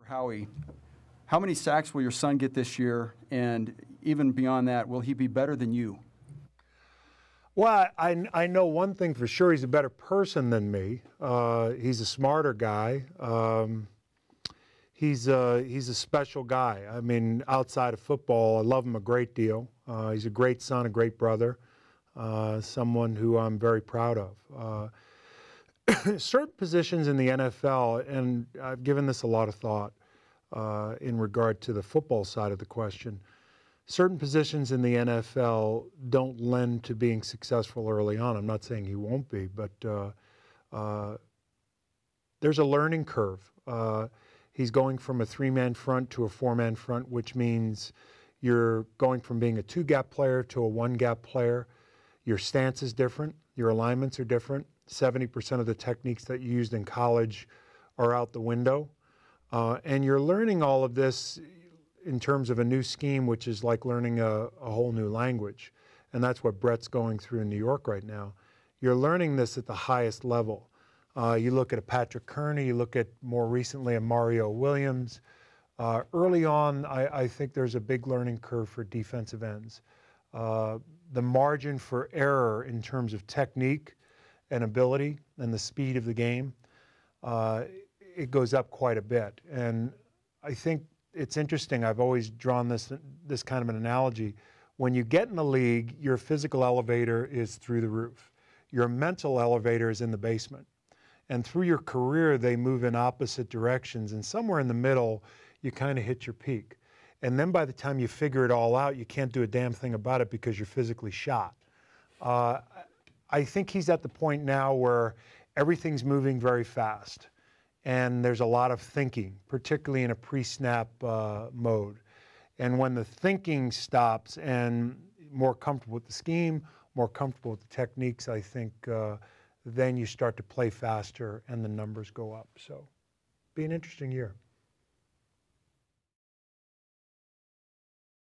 Howie, how many sacks will your son get this year? And even beyond that, will he be better than you? Well, I know one thing for sure. He's a better person than me. He's a smarter guy. He's a special guy. I mean, outside of football, I love him a great deal. He's a great son, a great brother, someone who I'm very proud of. Certain positions in the NFL, and I've given this a lot of thought in regard to the football side of the question, certain positions in the NFL don't lend to being successful early on. I'm not saying he won't be, but there's a learning curve. He's going from a three-man front to a four-man front, which means you're going from being a two-gap player to a one-gap player. Your stance is different. Your alignments are different. 70% of the techniques that you used in college are out the window. And you're learning all of this in terms of a new scheme, which is like learning a whole new language. And that's what Brett's going through in New York right now. You're learning this at the highest level. You look at a Patrick Kearney, you look at more recently a Mario Williams. Early on, I think there's a big learning curve for defensive ends. The margin for error in terms of technique and ability and the speed of the game, it goes up quite a bit. And I think it's interesting. I've always drawn this kind of an analogy. When you get in the league, your physical elevator is through the roof. Your mental elevator is in the basement. And through your career, they move in opposite directions. And somewhere in the middle, you kind of hit your peak. And then by the time you figure it all out, you can't do a damn thing about it because you're physically shot. I think he's at the point now where everything's moving very fast. And there's a lot of thinking, particularly in a pre-snap mode. And when the thinking stops and more comfortable with the scheme, more comfortable with the techniques, I think then you start to play faster and the numbers go up. So, be an interesting year.